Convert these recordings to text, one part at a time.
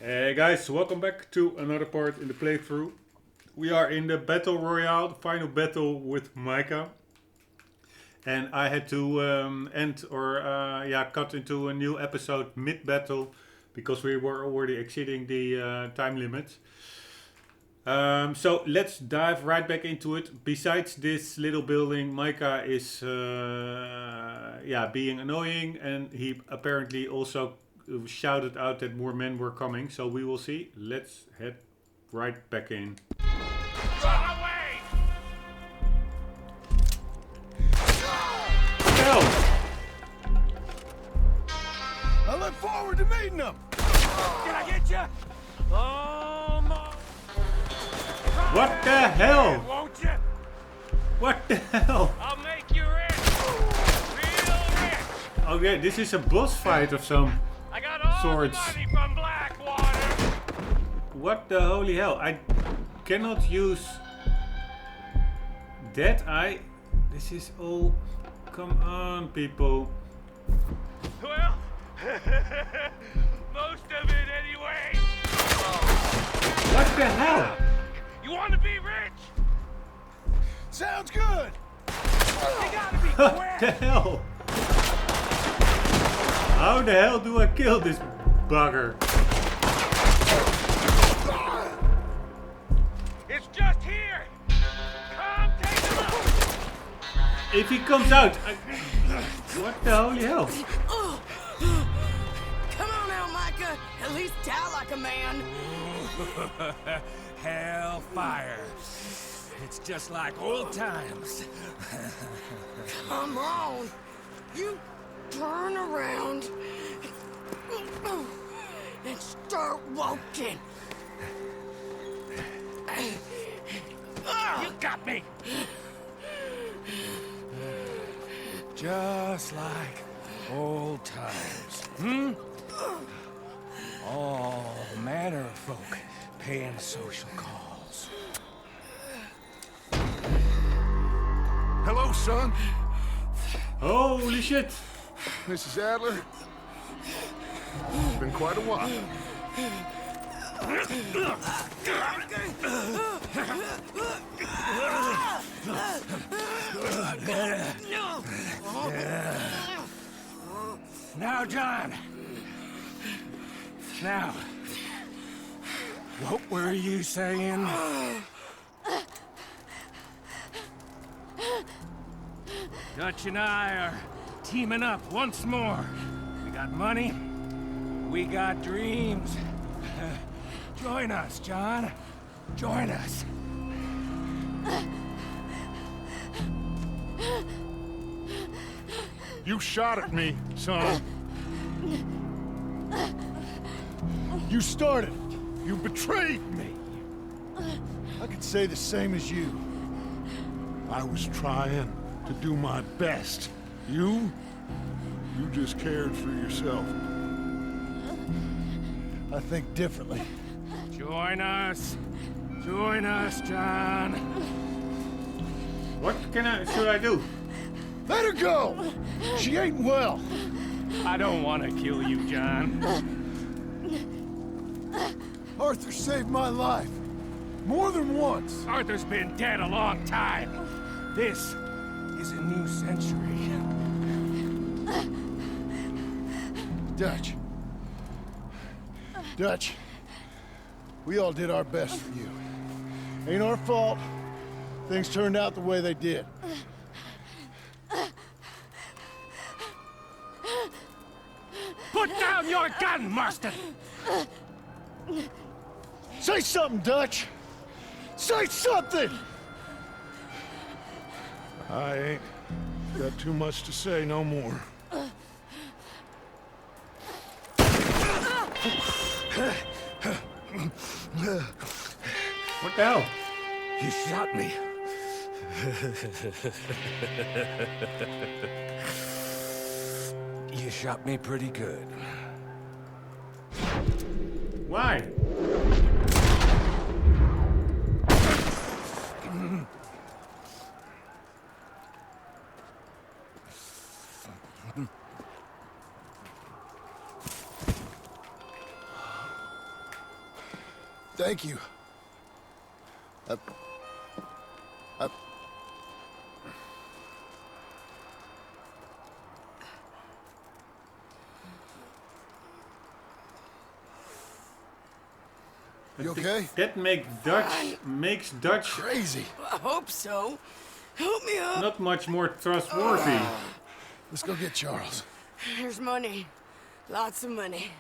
Hey guys, welcome back to another part in the playthrough. We are in the battle royale, the final battle with Micah. And I had to cut into a new episode mid-battle because we were already exceeding the time limit. So let's dive right back into it. Besides this little building, Micah is being annoying, and he apparently also shouted out that more men were coming. So we will see. Let's head right back in. Run away! Hell! I look forward to meeting them. Can I get you? Oh my! What the hell? Won't you? What the hell? I'll make you rich. Real rich. Okay, this is a boss fight of some. I got all Swords. the money from Blackwater. What the holy hell? I cannot use that. This is all. Come on, people. Well, most of it anyway. What the hell? You want to be rich? Sounds good. You gotta be What the quick. hell? How the hell do I kill this bugger? It's just here. Come take a look. If he comes out, what the holy hell? Come on now, Micah. At least die like a man. Hellfire. It's just like old times. Come on. You turn around and start walking. You got me. Just like old times. All manner of folk paying social calls. Hello, son. Holy shit! Mrs. Adler. It's been quite a while. Now, John. Now, what were you saying? Dutch and I are teaming up once more. We got money. We got dreams. Join us, John. Join us. You shot at me, son. You started it. You betrayed me. I could say the same as you. I was trying to do my best. You just cared for yourself. I think differently. Join us. Join us, John. What should I do? Let her go! She ain't well. I don't want to kill you, John. Arthur saved my life. More than once. Arthur's been dead a long time. This is a new century. Dutch. Dutch. We all did our best for you. Ain't our fault. Things turned out the way they did. Put down your gun, Marston! Say something, Dutch! Say something! I ain't got too much to say no more. What the hell? You shot me. You shot me pretty good. Why? Thank you. You okay? That makes Dutch Crazy. I hope so. Help me up. not much more trustworthy. Let's go get Charles. There's money. Lots of money.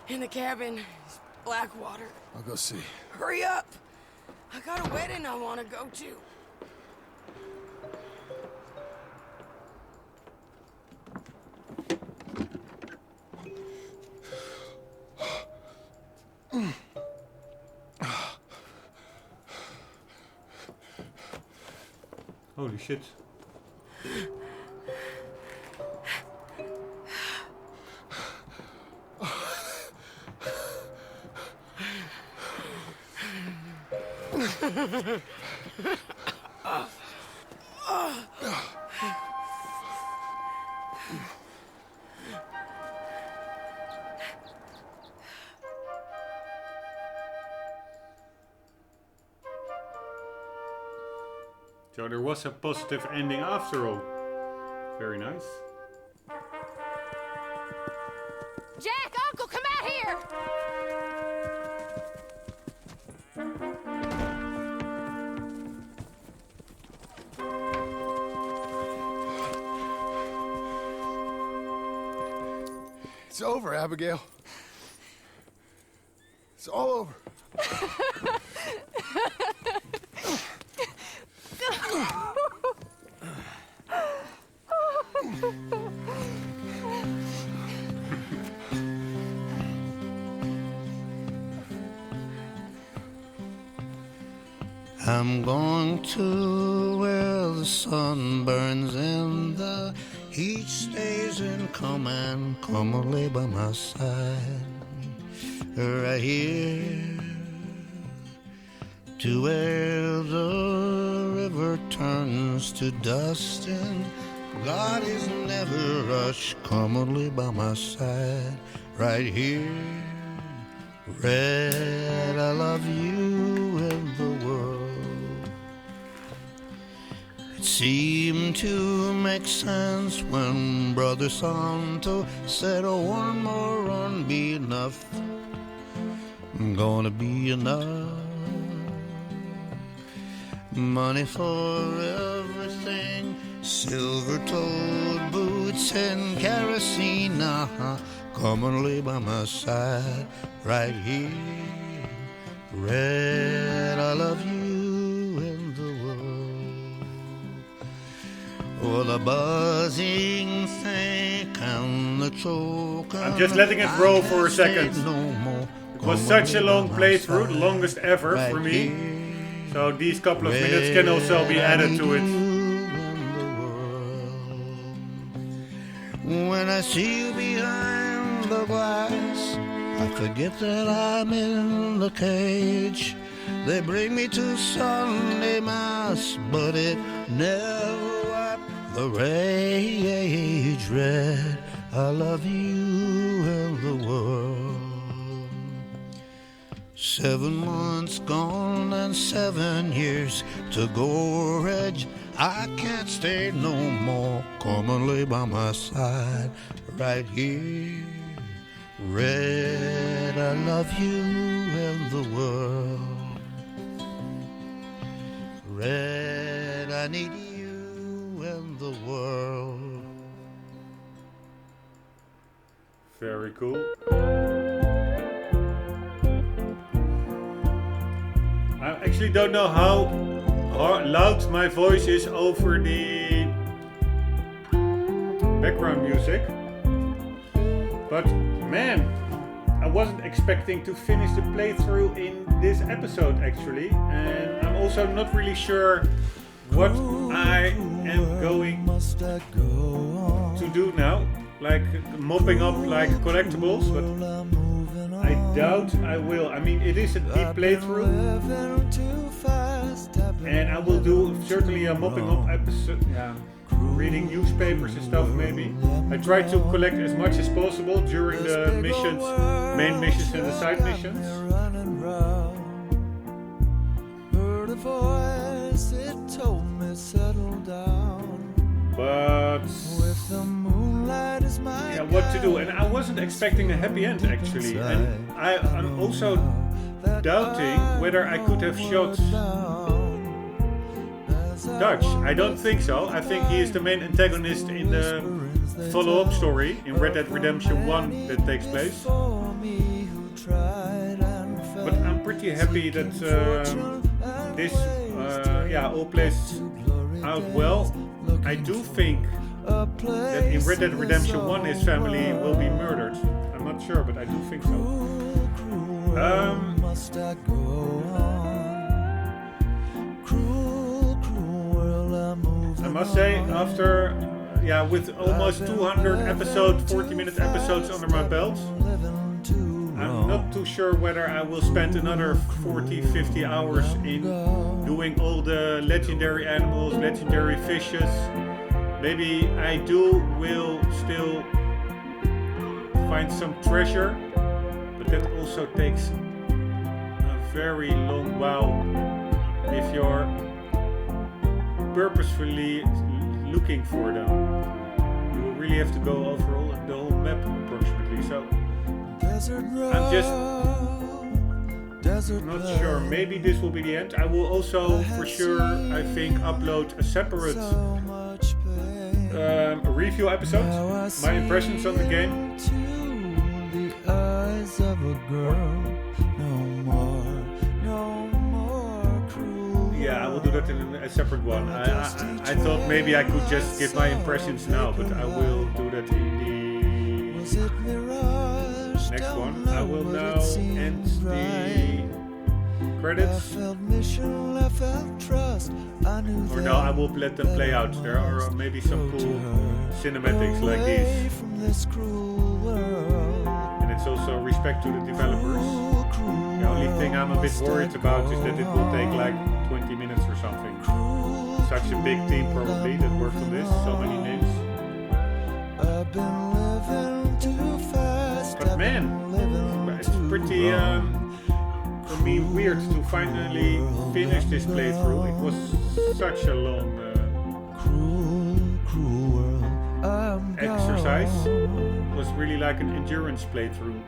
In the cabin is Blackwater. I'll go see. Hurry up. I got a wedding I want to go to. Holy shit. So there was a positive ending after all. Very nice. Jack, Uncle, come out here! It's over, Abigail. It's all over. I'm going to where the sun burns and the heat stays in command. Come and lay by my side, right here, to where the river turns to dust and God is never rushed. Come and lay by my side, right here. Red, I love you and the world. It seemed to make sense when Brother Santo said, oh, one more run be enough. Gonna be enough. Money for everything, silver-toed boots and kerosene. Come and lay by my side, right here. Red, I love you and the world. Oh, the buzzing think and the choke. I'm just letting it roll for a second. It was such a long playthrough, the longest ever for me. So these couple of minutes can also be added to it. When I see you behind the glass, I forget that I'm in the cage. They bring me to Sunday Mass, but it never wiped the rage. Red, I love you and the world. 7 months gone and 7 years to go, Reg. I can't stay no more. Come and lay by my side, right here. Red, I love you and the world. Red, I need you and the world. Very cool. I actually don't know how loud my voice is over the background music, but man, I wasn't expecting to finish the playthrough in this episode actually, and I'm also not really sure what I am going to do now, like mopping up like collectibles, but I doubt I will. I mean, it is a deep playthrough, and I will do certainly a mopping up episode, reading newspapers and stuff maybe. I try to collect as much as possible during the missions, main missions and the side missions. voice, it told me settle down. But With the moonlight as my yeah, what to do? And I wasn't expecting a happy end actually. And I'm also doubting whether I could have shot Dutch. I don't think so. I think he is the main antagonist in the follow-up story in Red Dead Redemption 1 that takes place. But I'm pretty happy that this all plays out well. I do think that in Red Dead Redemption 1 his family will be murdered. I'm not sure, but I do think so. Must I go on? Cruel, cruel world, I'm moving I must say, after with almost 200 episodes, 40-minute episodes under my belt, I'm not too sure whether I will spend another 40-50 hours in doing all the legendary animals, legendary fishes. Maybe I will still find some treasure, but that also takes a very long while if you're purposefully looking for them. You will really have to go over the whole map approximately. So I'm just not sure. Maybe this will be the end. I will also for sure, I think, upload a separate review episode. My impressions on the game. Yeah, I will do that in a separate one. I thought maybe I could just give my impressions now, but I will do that in the next one. I will now end the credits. Or no, I will let them play out. There are maybe some cool cinematics like these. And it's also respect to the developers. The only thing I'm a bit worried about is that it will take like 20 minutes or something. Such a big team probably that worked on this, so many names. But man, it's pretty for me weird to finally finish this playthrough. It was such a long exercise. It was really like an endurance playthrough.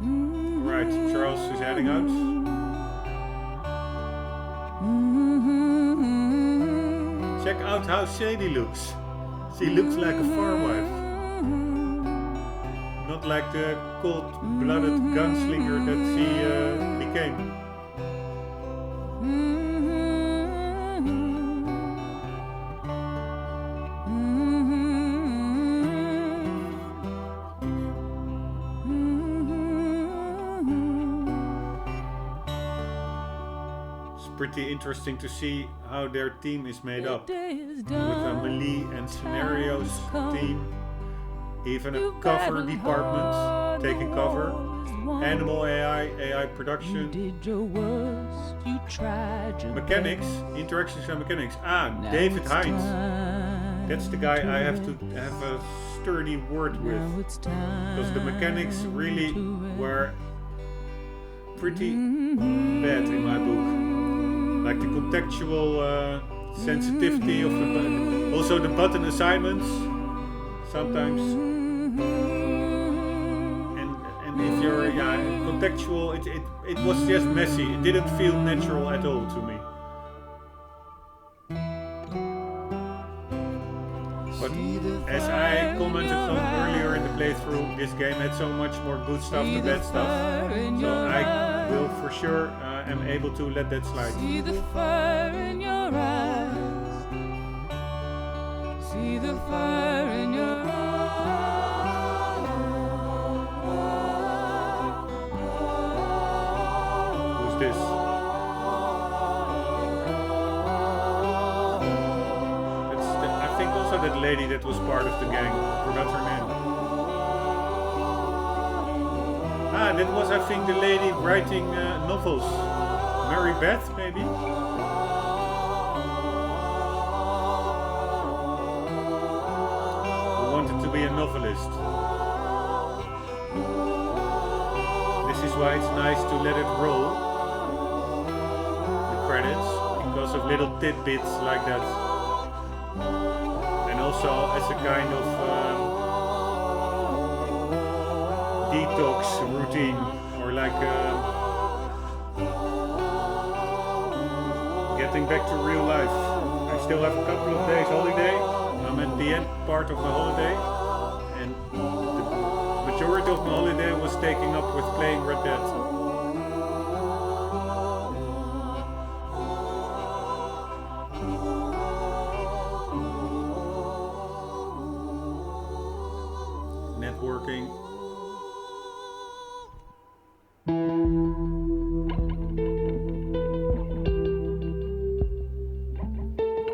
Alright, Charles is heading out. Check out how Sadie looks. She looks like a farm wife. Not like the cold-blooded gunslinger that she became. Pretty interesting to see how their team is made up, with a melee and scenarios team, even a cover department taking cover, animal AI production, mechanics, interactions and mechanics. David Hines, that's the guy I have to have a sturdy word with, because the mechanics really were pretty bad in my book. Like the contextual sensitivity of the button. Also the button assignments sometimes. And if you're contextual, it was just messy. It didn't feel natural at all to me. But as I commented on earlier in the playthrough, this game had so much more good stuff than bad stuff. So I will for sure am able to let that slide. See the fire in your eyes. See the fire in your eyes. Who's this? I think also that lady that was part of the gang. Forgot her name. That was, I think, the lady writing novels. Mary Beth, maybe? Who wanted to be a novelist. is why it's nice to let it roll, the credits, because of little tidbits like that. And also as a kind of detox routine, or like getting back to real life. I still have a couple of days holiday. I'm at the end part of my holiday, and the majority of my holiday was taken up with playing Red Dead. Networking.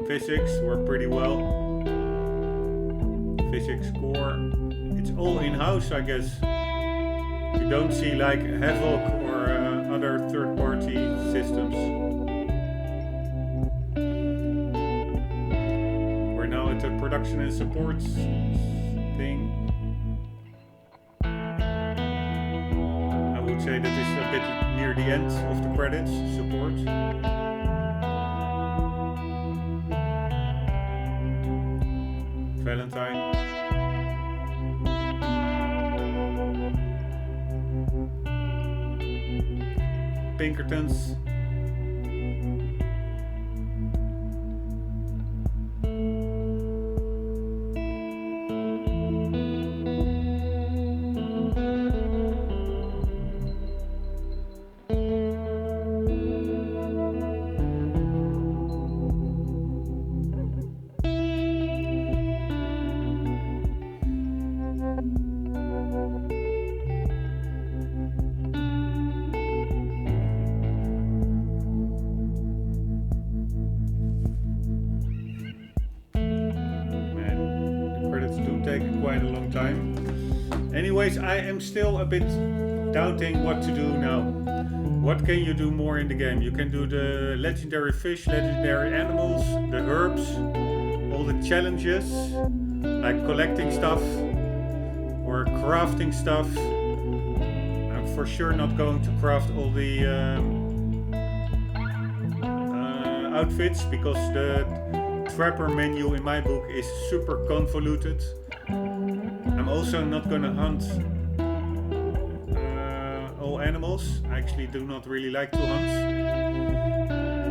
Physics work pretty well. Physics core. It's all in-house, I guess. You don't see like Havoc or other third-party systems. We're now at the production and support thing. I would say that is a bit near the end of the credits, support. Valentine. Pinkertons. Quite a long time. Anyways, I am still a bit doubting what to do now. What can you do more in the game? You can do the legendary fish, legendary animals, the herbs, all the challenges, like collecting stuff or crafting stuff. I'm for sure not going to craft all the outfits, because the trapper menu in my book is super convoluted. I'm also not gonna hunt all animals. I actually do not really like to hunt.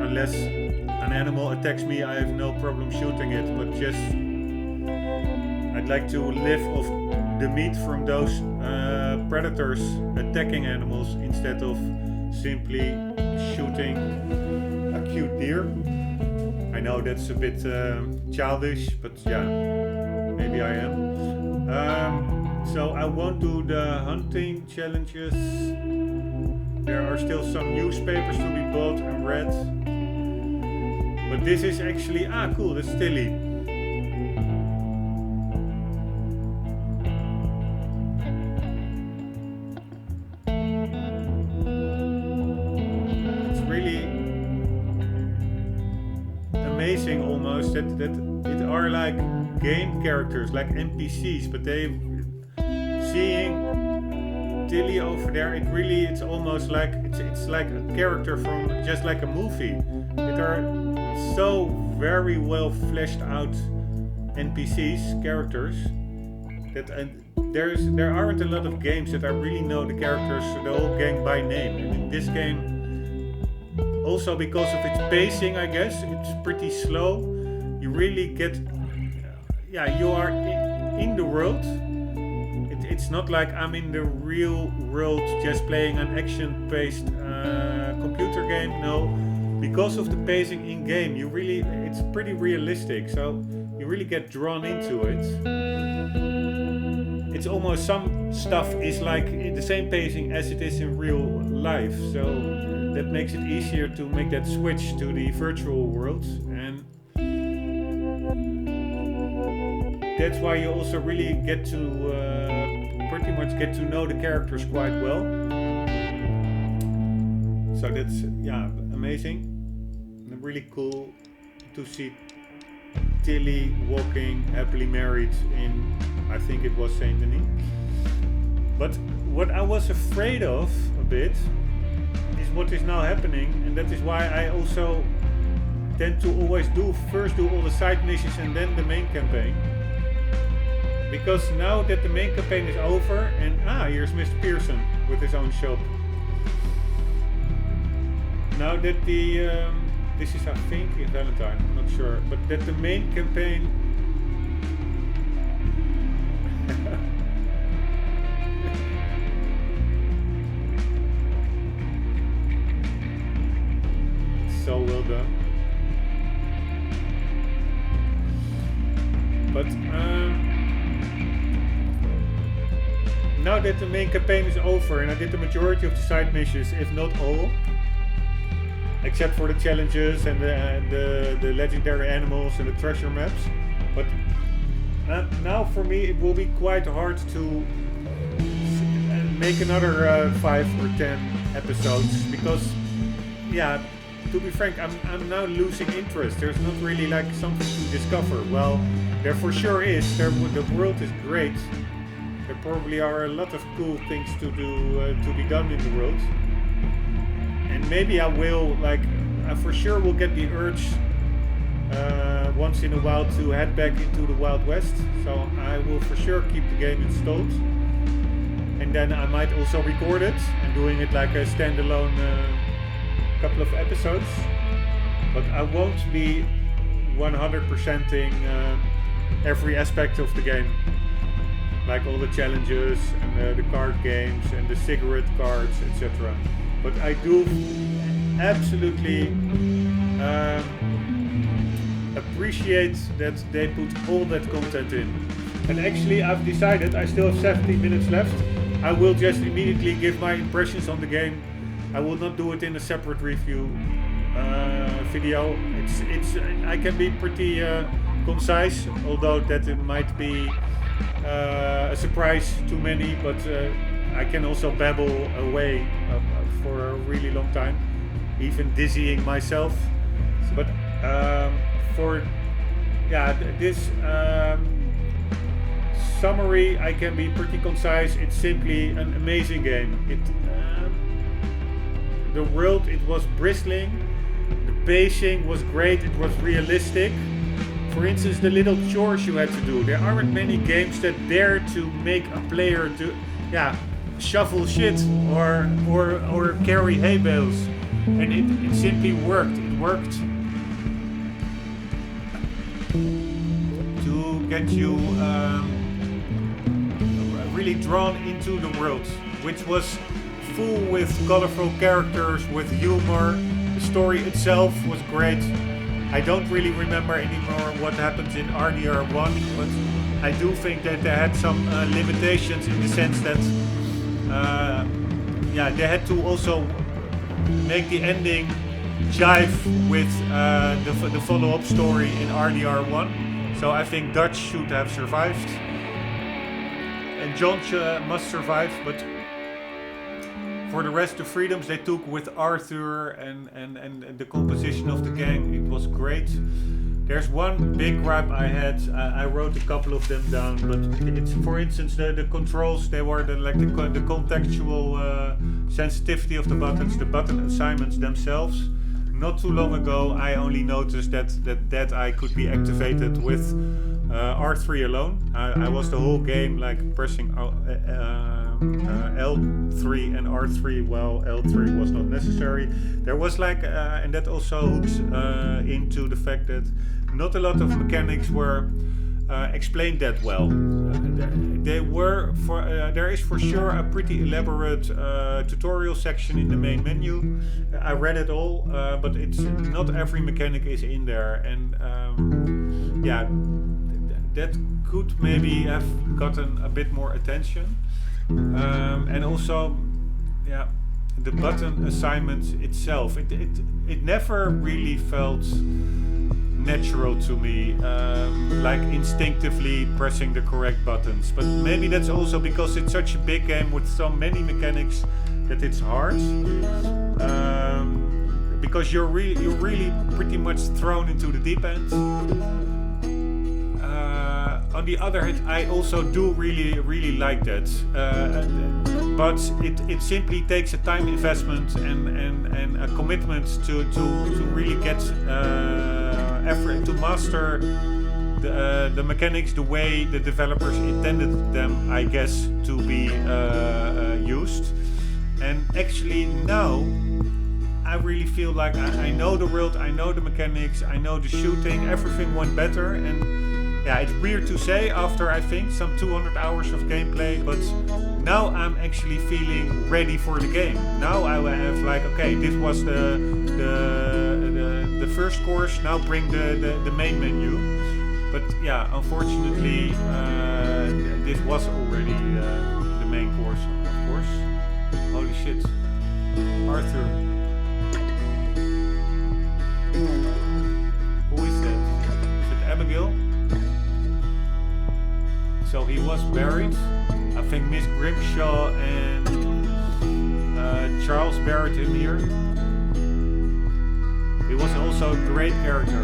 Unless an animal attacks me, I have no problem shooting it, but just I'd like to live off the meat from those predators attacking animals instead of simply shooting a cute deer. I know that's a bit childish, but yeah, maybe I am. So I won't do the hunting challenges. There are still some newspapers to be bought and read. But this is actually, cool, that's Tilly. It's really amazing almost that it are like game characters, like NPCs, but seeing Tilly over there, it's almost like it's like a character from just like a movie. It are so very well fleshed out NPCs, characters, that there aren't a lot of games that I really know the characters, the whole gang by name. And in this game, also because of its pacing, I guess, it's pretty slow. You really get, you are in the world. It's not like I'm in the real world just playing an action-based computer game. No, because of the pacing in game, it's pretty realistic. So you really get drawn into it. It's almost, some stuff is like the same pacing as it is in real life. So that makes it easier to make that switch to the virtual world. And that's why you also really get to pretty much get to know the characters quite well. So that's amazing and really cool to see Tilly walking happily married in, I think it was Saint Denis. But what I was afraid of a bit is what is now happening, and that is why I also tend to always first do all the side missions and then the main campaign. Because now that the main campaign is over, and here's Mr. Pearson with his own shop. Now that the this is I think in Valentine, I'm not sure, but that the main campaign so well done. But now that the main campaign is over and I did the majority of the side missions, if not all, except for the challenges and the legendary animals and the treasure maps, but now for me it will be quite hard to make another 5 or 10 episodes, because yeah, to be frank, I'm now losing interest. There's not really like something to discover. Well, there for sure is. The world is great. There probably are a lot of cool things to do, to be done in the world. And maybe I will, like, I for sure will get the urge once in a while to head back into the Wild West. So I will for sure keep the game installed. And then I might also record it and doing it like a standalone couple of episodes. But I won't be 100%ing every aspect of the game. Like all the challenges and the card games and the cigarette cards, etc. But I do absolutely appreciate that they put all that content in. And actually I've decided, I still have 17 minutes left. I will just immediately give my impressions on the game. I will not do it in a separate review video. I can be pretty concise, although that it might be a surprise to many, but I can also babble away for a really long time, even dizzying myself. But for this summary, I can be pretty concise. It's simply an amazing game. The world, it was bristling. The pacing was great. It was realistic. For instance, the little chores you had to do. There aren't many games that dare to make a player do, shovel shit or carry hay bales, and it simply worked. It worked to get you really drawn into the world, which was full with colorful characters, with humor. The story itself was great. I don't really remember anymore what happens in HDR 1, but I do think that they had some limitations in the sense that they had to also make the ending jive with the follow-up story in HDR 1. So I think Dutch should have survived, and John must survive, but for the rest, the freedoms they took with Arthur and the composition of the gang, it was great. There's one big gripe I had. I wrote a couple of them down, but it's, for instance, the controls. They were the contextual sensitivity of the buttons, the button assignments themselves. Not too long ago, I only noticed that I could be activated with R3 alone. I was the whole game like pressing L3 and R3 while L3 was not necessary. There was like, and that also hooks into the fact that not a lot of mechanics were explained that well. They were there is for sure a pretty elaborate tutorial section in the main menu. I read it all, but it's not every mechanic is in there, and that could maybe have gotten a bit more attention. And also, the button assignment itself, it never really felt natural to me, like instinctively pressing the correct buttons. But maybe that's also because it's such a big game with so many mechanics that it's hard. Because you're really pretty much thrown into the deep end. On the other hand, I also do really like that. but it simply takes a time investment and a commitment to really get effort to master the mechanics the way the developers intended them, I guess, to be used. And actually now I really feel like I know the world, I know the mechanics, I know the shooting, everything went better. And yeah, it's weird to say after I think some 200 hours of gameplay, but now I'm actually feeling ready for the game. Now I have like, okay, this was the first course, now bring the main menu. But yeah, unfortunately, this was already the main course, of course. Holy shit. Arthur. Who is that? Is it Abigail? So he was buried. I think Miss Grimshaw and Charles buried him here. He was also a great character.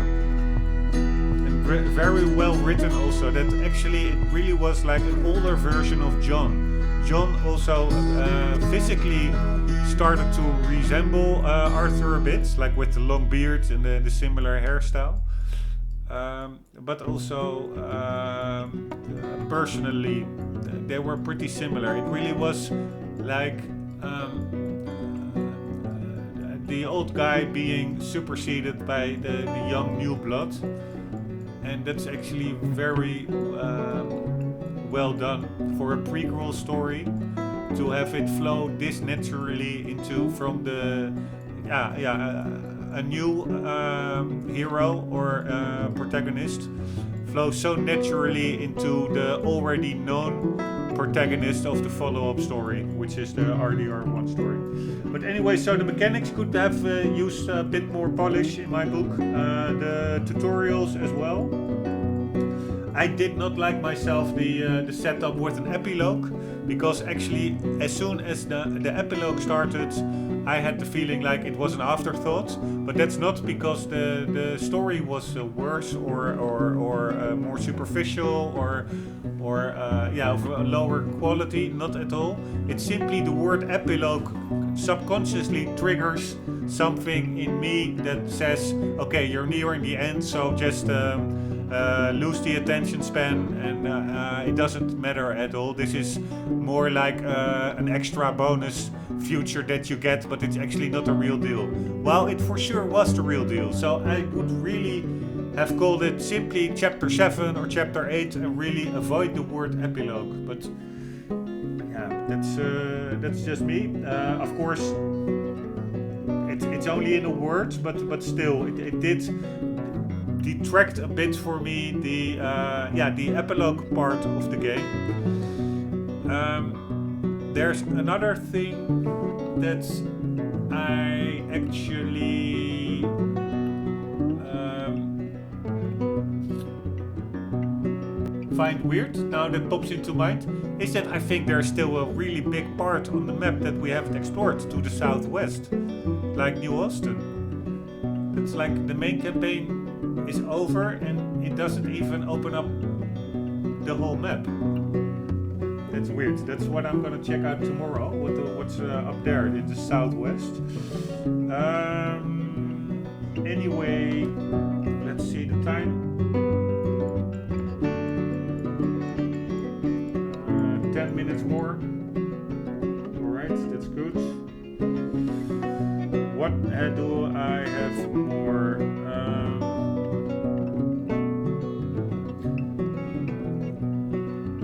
And very well written also. That actually it really was like an older version of John. John also physically started to resemble Arthur a bit, like with the long beard and the similar hairstyle. But also personally, they were pretty similar. It really was like the old guy being superseded by the young new blood, and that's actually very well done for a prequel story to have it flow this naturally into from the a new hero or protagonist flow so naturally into the already known protagonist of the follow-up story, which is the RDR1 story. But anyway, so the mechanics could have used a bit more polish in my book, the tutorials as well. I did not like myself the setup with an epilogue, because actually as soon as the epilogue started, I had the feeling like it was an afterthought. But that's not because the story was worse or more superficial or of a lower quality. Not at all. It's simply the word epilogue subconsciously triggers something in me that says, okay, you're nearing the end, so just lose the attention span, and it doesn't matter at all. This is more like an extra bonus future that you get, but it's actually not a real deal. Well, it for sure was the real deal, so I would really have called it simply chapter 7 or chapter 8 and really avoid the word epilogue. But yeah, that's just me. Of course, it's only in a word, but still, it did detract a bit for me the epilogue part of the game. There's another thing that I actually find weird now that pops into mind, is that I think there's still a really big part on the map that we haven't explored to the southwest, like New Austin. It's like the main campaign is over and it doesn't even open up the whole map. That's weird. That's what I'm gonna check out tomorrow. What's up there in the southwest. Anyway, let's see the time. 10 minutes more. Alright, that's good. What do I have more?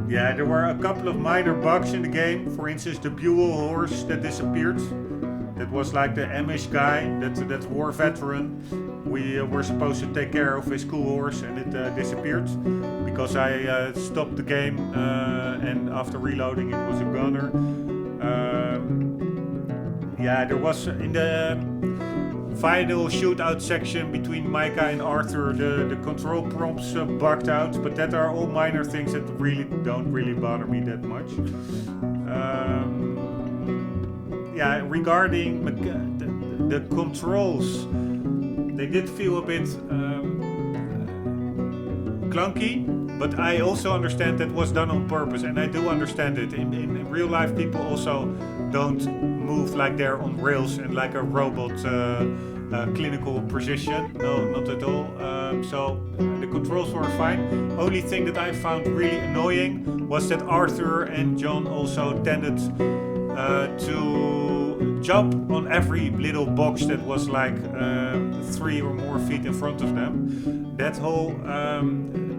Yeah, there were a couple of minor bugs in the game. For instance, the Buell horse that disappeared. That was like the Amish guy, that war veteran. We were supposed to take care of his cool horse, and it disappeared because I stopped the game and after reloading it was a gunner. There was in the final shootout section between Micah and Arthur, the control prompts bugged out, but that are all minor things that don't really bother me that much. Regarding the controls, they did feel a bit clunky, But I also understand that was done on purpose, and I do understand it. In real life, people also don't move like they're on rails and like a robot clinical precision. No, not at all. So the controls were fine. Only thing that I found really annoying was that Arthur and John also tended to jump on every little box that was like 3 or more feet in front of them. That whole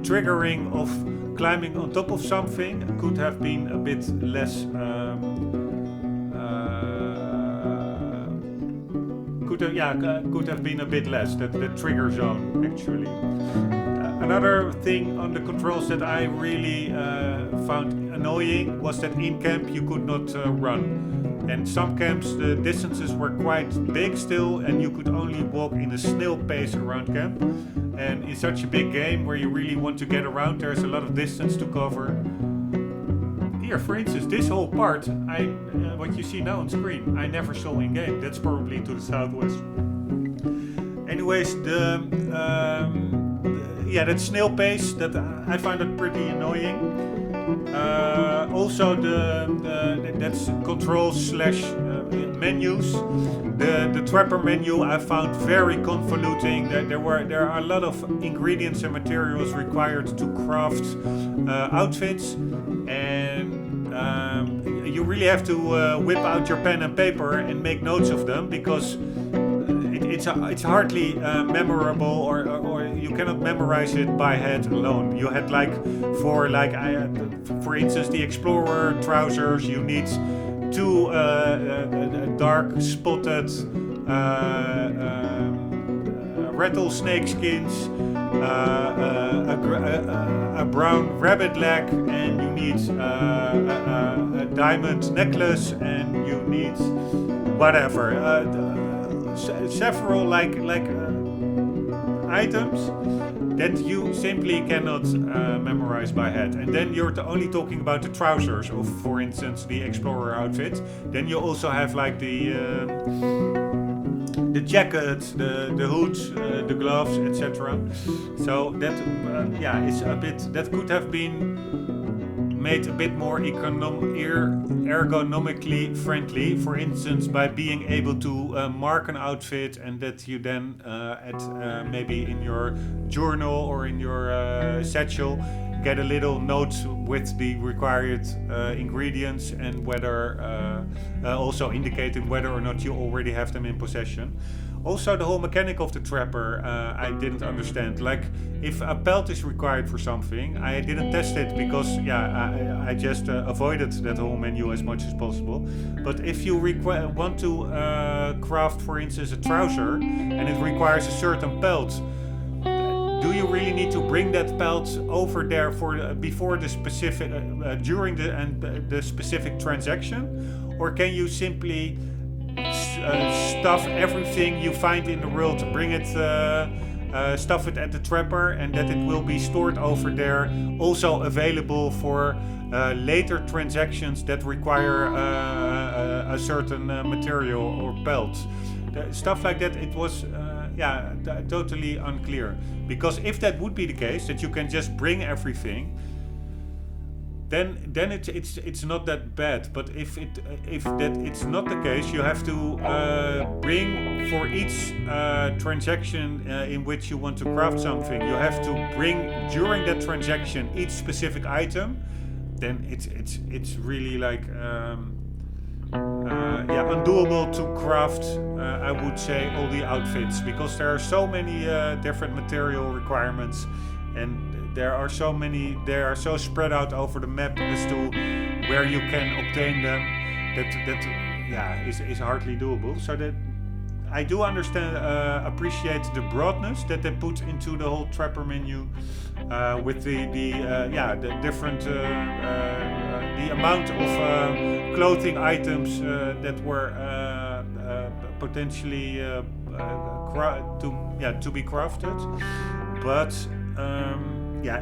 triggering of climbing on top of something could have been a bit less could have been a bit less, that trigger zone actually. Another thing on the controls that I really found annoying was that in camp you could not run. And some camps the distances were quite big still, and you could only walk in a snail pace around camp. And in such a big game where you really want to get around, there's a lot of distance to cover. Here, for instance, this whole part, what you see now on screen, I never saw in game. That's probably to the southwest. Anyways, that snail pace, that I find it pretty annoying. Also, that's controls / menus. The trapper menu I found very convoluting. There are a lot of ingredients and materials required to craft outfits, and you really have to whip out your pen and paper and make notes of them, because it's hardly memorable, or you cannot memorize it by head alone. You had for instance, the Explorer trousers, you need 2 dark spotted rattlesnake skins, a brown rabbit leg, and you need a diamond necklace, and you need whatever, several items that you simply cannot memorize by head. And then you're only talking about the trousers of, for instance, the Explorer outfit. Then you also have like the jacket, the hoods, the gloves, etc. So that is a bit, that could have been made a bit more ergonomically friendly, for instance by being able to mark an outfit, and that you then maybe in your journal or in your satchel get a little note with the required ingredients, and whether also indicating whether or not you already have them in possession. Also, the whole mechanic of the trapper I didn't understand. Like, if a pelt is required for something, I didn't test it because I just avoided that whole menu as much as possible. But if you want to craft, for instance, a trouser, and it requires a certain pelt, do you really need to bring that pelt over there before the specific during the specific transaction, or can you simply stuff everything you find in the world, bring it, stuff it at the trapper, and that it will be stored over there, also available for later transactions that require a certain material or pelt? Stuff like that, it was totally unclear. Because if that would be the case, that you can just bring everything, then it's not that bad. But if it's not the case, you have to bring for each transaction in which you want to craft something, you have to bring during that transaction each specific item. Then it's really like undoable to craft. I would say all the outfits, because there are so many different material requirements, and they are so spread out over the map as to where you can obtain them, that is hardly doable. So that I do appreciate the broadness that they put into the whole trapper menu, with the different the amount of clothing items that were potentially to be crafted, but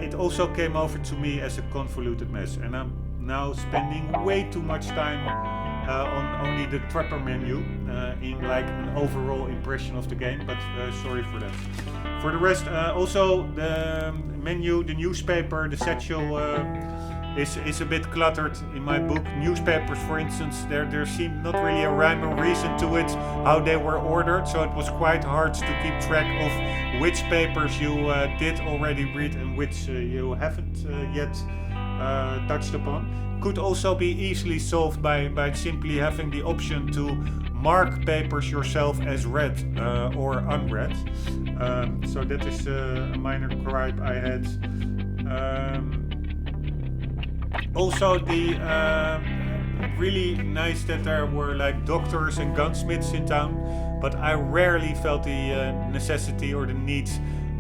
it also came over to me as a convoluted mess, and I'm now spending way too much time on only the trapper menu in like an overall impression of the game, but sorry for that. For the rest, also the menu, the newspaper, the satchel is a bit cluttered in my book. Newspapers, for instance, there seemed not really a rhyme or reason to it, how they were ordered, so it was quite hard to keep track of which papers you did already read and which you haven't yet touched upon. Could also be easily solved by simply having the option to mark papers yourself as read or unread. So that is a minor gripe I had. Also, the really nice that there were like doctors and gunsmiths in town, but I rarely felt the necessity or the need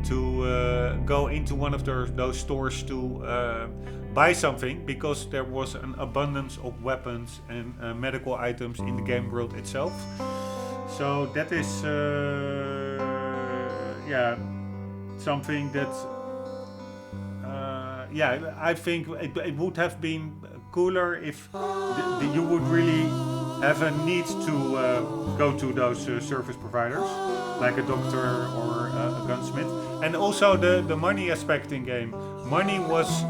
to go into one of those stores to buy something, because there was an abundance of weapons and medical items in the game world itself. So that is something that I think it would have been cooler if you would really have a need to go to those service providers, like a doctor or a gunsmith. And also the money aspect in game. Money was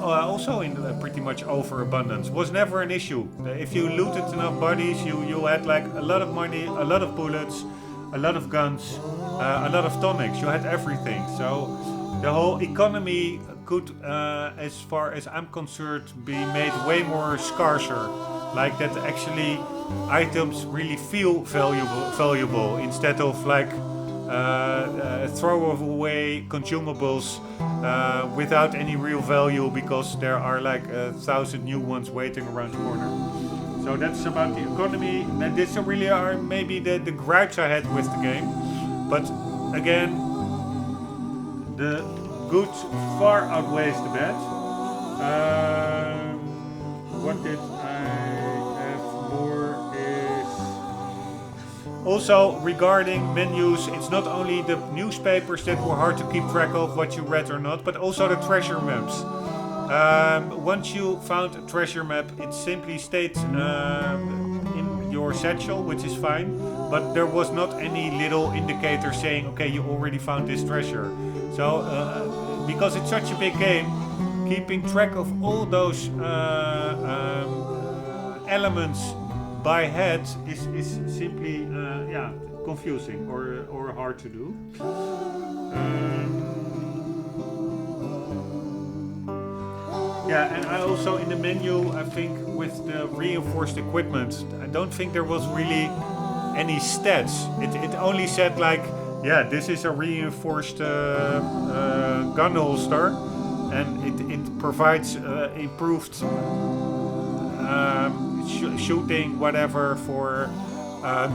also in pretty much overabundance. Was never an issue. If you looted enough bodies, you had like a lot of money, a lot of bullets, a lot of guns, a lot of tonics. You had everything. So the whole economy could, as far as I'm concerned, be made way more scarcer. Like that actually items really feel valuable instead of like throw away consumables without any real value because there are like 1,000 new ones waiting around the corner. So that's about the economy. And these really are maybe the gripes I had with the game. But again, the good far outweighs the bad. What did I have more is also regarding menus. It's not only the newspapers that were hard to keep track of what you read or not, but also the treasure maps. Once you found a treasure map, it simply stayed in your satchel, which is fine, but there was not any little indicator saying, okay, you already found this treasure. So because it's such a big game, keeping track of all those elements by head is simply confusing or hard to do. And I also in the menu, I think with the reinforced equipment, I don't think there was really any stats. It only said like, this is a reinforced gun holster, and it provides improved shooting whatever for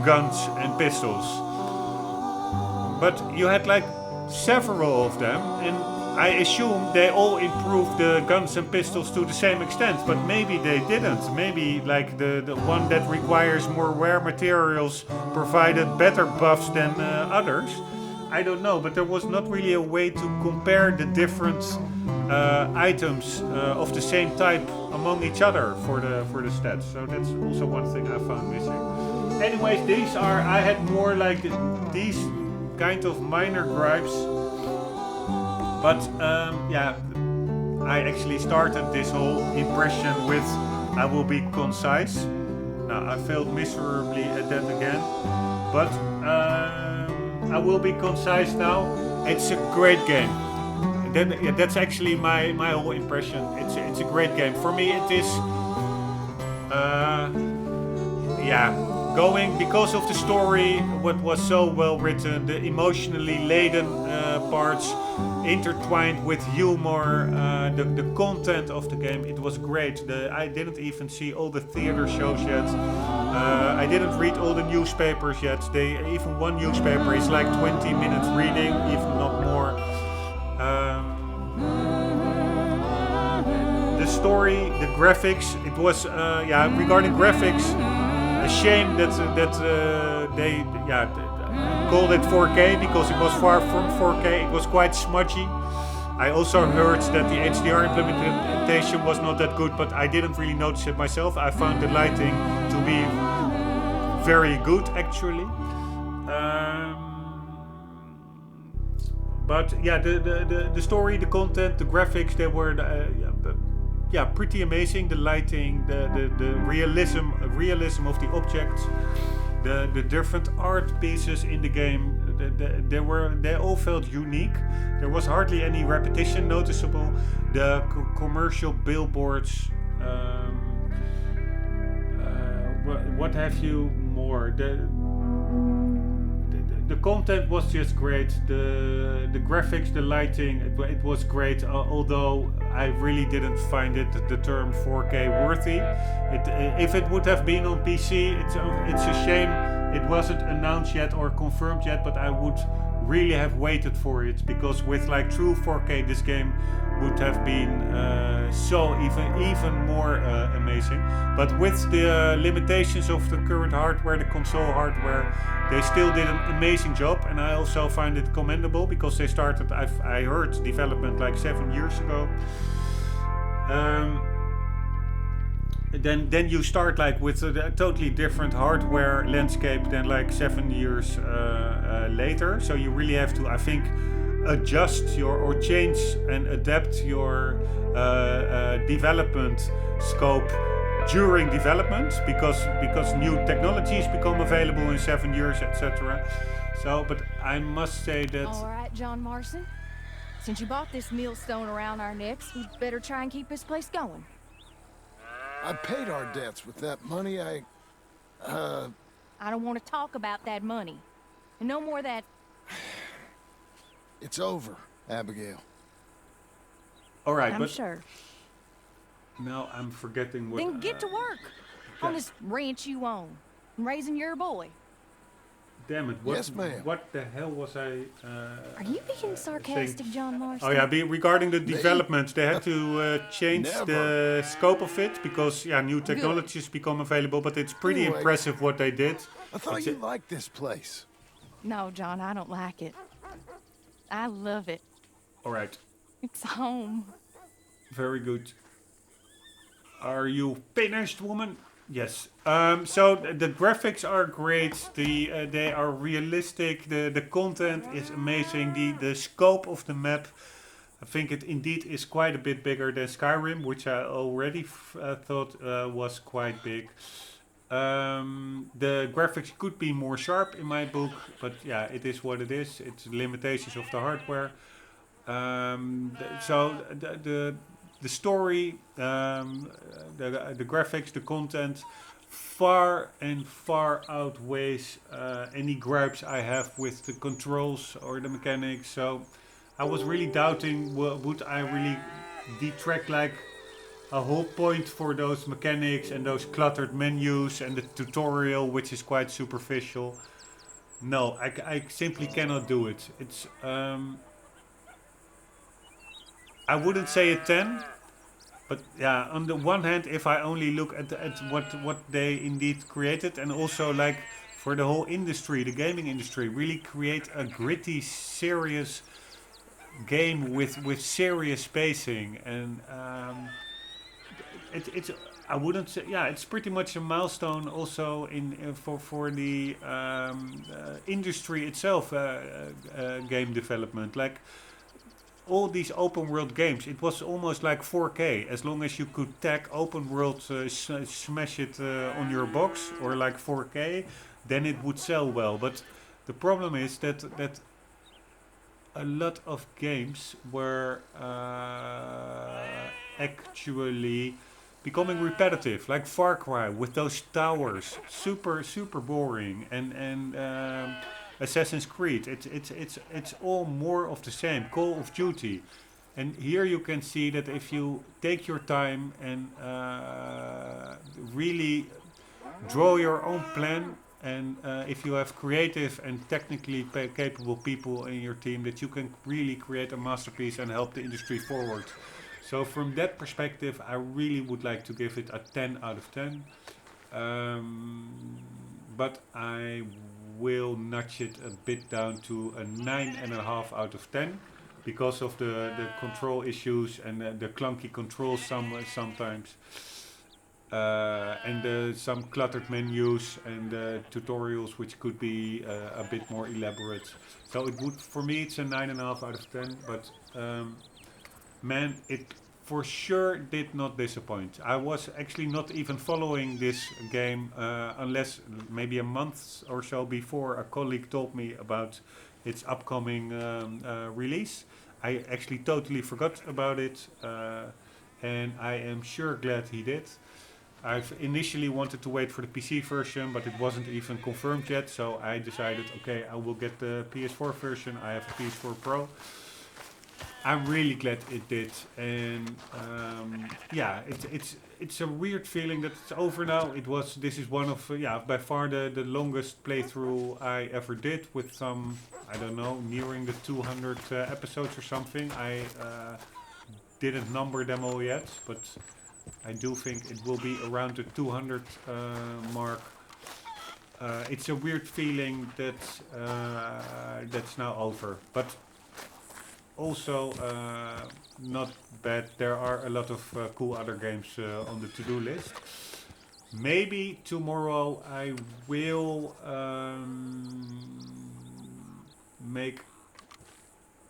guns and pistols. But you had like several of them, and I assume they all improved the guns and pistols to the same extent, but maybe they didn't. Maybe like the one that requires more rare materials provided better buffs than others. I don't know, but there was not really a way to compare the different items of the same type among each other for the stats. So that's also one thing I found missing. Anyways, I had more like these kind of minor gripes. But I actually started this whole impression with I will be concise. Now I failed miserably at that again, but I will be concise now. It's a great game. That's actually my whole impression. It's a great game. For me it is going because of the story, what was so well written, the emotionally laden parts intertwined with humor, the content of the game. It was great. I didn't even see all the theater shows yet. I didn't read all the newspapers yet. Even one newspaper is like 20 minutes reading, even not more. The story, the graphics, it was regarding graphics, a shame that they called it 4K because it was far from 4K. It was quite smudgy. I also heard that the HDR implementation was not that good, but I didn't really notice it myself. I found the lighting to be very good, actually. But yeah, the story, the content, the graphics, they were pretty amazing. The lighting, the realism of the objects, the different art pieces in the game, they all felt unique. There was hardly any repetition noticeable. The commercial billboards, what have you more? The content was just great. The graphics, the lighting, it was great. Although I really didn't find it the term 4K worthy. If it would have been on PC, it's a shame it wasn't announced yet or confirmed yet. But I would really have waited for it, because with like true 4K, this game would have been even more amazing. But with the limitations of the current hardware, the console hardware, they still did an amazing job, and I also find it commendable, because they started, I heard, development like 7 years ago. Then you start like with a totally different hardware landscape than like 7 years later. So you really have to, I think, adjust or change and adapt your development scope during development, because new technologies become available in 7 years, etc. So, but I must say that. All right, John Marston. Since you bought this millstone around our necks, we'd better try and keep this place going. I paid our debts with that money. I don't want to talk about that money. And no more of that. It's over, Abigail. All right, I'm sure. Now I'm forgetting what. Then get to work on this ranch you own, and raising your boy. Damn it! Yes, ma'am. What the hell was I? Are you being sarcastic, John Marston? Oh yeah, regarding the development, they had to change the scope of it, because new technologies become available. But it's pretty impressive what they did. I thought you liked this place. No, John, I don't like it. I love it. All right. It's home. Very good. Are you finished, woman? Yes. So the graphics are great. They are realistic. The content is amazing. The scope of the map, I think it indeed is quite a bit bigger than Skyrim, which I already thought was quite big. The graphics could be more sharp in my book, but yeah, it is what it is. It's limitations of the hardware. So the story, the graphics, the content, far outweighs any gripes I have with the controls or the mechanics. So I was really doubting, would I really detract like a whole point for those mechanics and those cluttered menus and the tutorial, which is quite superficial. No, I simply cannot do it. It's I wouldn't say a 10, but yeah, on the one hand, if I only look at what they indeed created, and also like for the whole industry, the gaming industry, really create a gritty, serious game with serious spacing, and it's I wouldn't say, yeah, it's pretty much a milestone also for the industry itself, game development. Like all these open world games, it was almost like 4K, as long as you could tag open world, smash it on your box, or like 4K, then it would sell well. But the problem is that a lot of games were actually becoming repetitive, like Far Cry with those towers, super boring, and Assassin's Creed, it's all more of the same. Call of Duty, and here you can see that if you take your time and really draw your own plan, and if you have creative and technically capable people in your team, that you can really create a masterpiece and help the industry forward. So from that perspective, I really would like to give it a 10 out of 10. But I will nudge it a bit down to a 9.5 out of 10. because of the control issues and the clunky controls sometimes. And some cluttered menus and tutorials which could be a bit more elaborate. So it would, for me, it's a 9.5 out of 10. But man, it for sure did not disappoint. I was actually not even following this game unless maybe a month or so before a colleague told me about its upcoming release. I actually totally forgot about it, and I am sure glad he did. I've initially wanted to wait for the PC version, but it wasn't even confirmed yet, so I decided, okay, I will get the PS4 version. I have a PS4 Pro. I'm really glad it did, and yeah, it's a weird feeling that it's over now. This is one of by far the longest playthrough I ever did, with some, I don't know, nearing the 200 episodes or something. I didn't number them all yet, but I do think it will be around the 200 mark. It's a weird feeling that that's now over, but also not bad. There are a lot of cool other games on the to-do list. Maybe tomorrow I will make,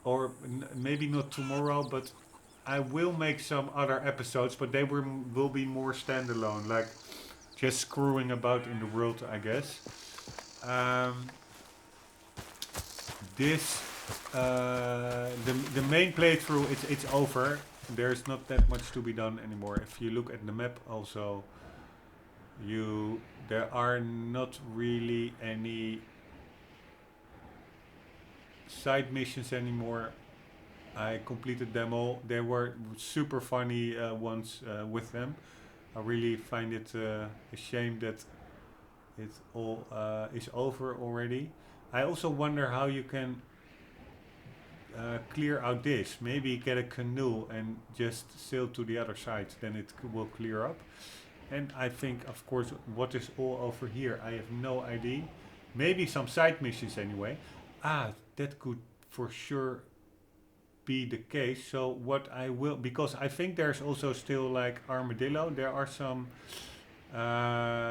or maybe not tomorrow, but I will make some other episodes, but they will be more standalone, like just screwing about in the world, I guess. The main playthrough, it's over. There's not that much to be done anymore. If you look at the map also, there are not really any side missions anymore. I completed them all. They were super funny ones with them. I really find it a shame that it all is over already. I also wonder how you can clear out this. Maybe get a canoe and just sail to the other side, then it will clear up. And I think, of course, what is all over here, I have no idea. Maybe some side missions anyway. That could for sure be the case. So what I will, because I think there's also still like Armadillo, there are some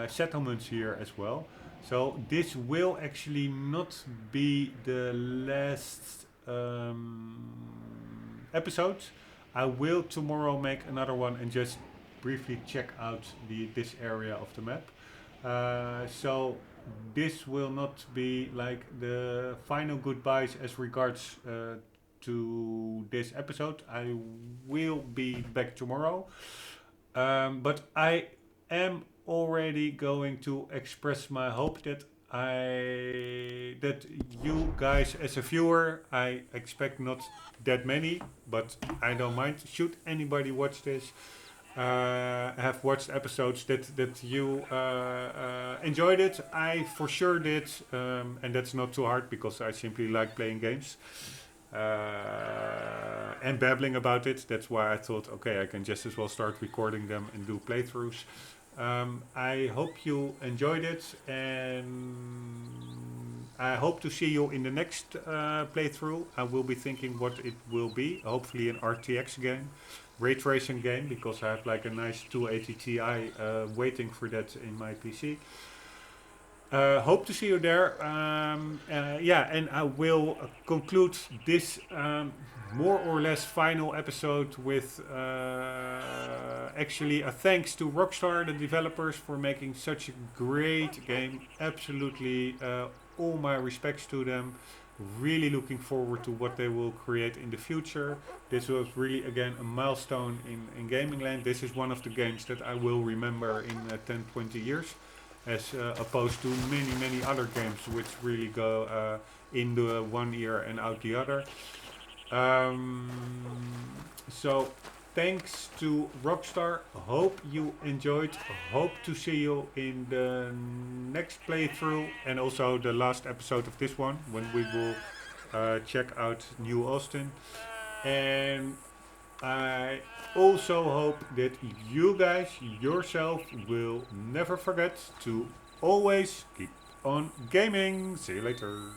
settlements here as well. So this will actually not be the last episode. I will tomorrow make another one and just briefly check out this area of the map. So this will not be like the final goodbyes as regards to this episode. I will be back tomorrow, but I am already going to express my hope that you guys as a viewer, I expect not that many, but I don't mind. Should anybody watch this, have watched episodes that you enjoyed it, I for sure did, and that's not too hard because I simply like playing games and babbling about it. That's why I thought, okay, I can just as well start recording them and do playthroughs. I hope you enjoyed it, and I hope to see you in the next playthrough. I will be thinking what it will be. Hopefully an RTX game, ray tracing game, because I have like a nice 280 Ti waiting for that in my PC. Hope to see you there. And I will conclude this more or less final episode with actually a thanks to Rockstar, the developers, for making such a great game. Absolutely all my respects to them. Really looking forward to what they will create in the future. This was really, again, a milestone in gaming land. This is one of the games that I will remember in 10-20 years, as opposed to many other games which really go in the one ear and out the other. So thanks to Rockstar. Hope you enjoyed. Hope to see you in the next playthrough and also the last episode of this one, when we will check out New Austin. And I also hope that you guys yourself will never forget to always keep on gaming. See you later.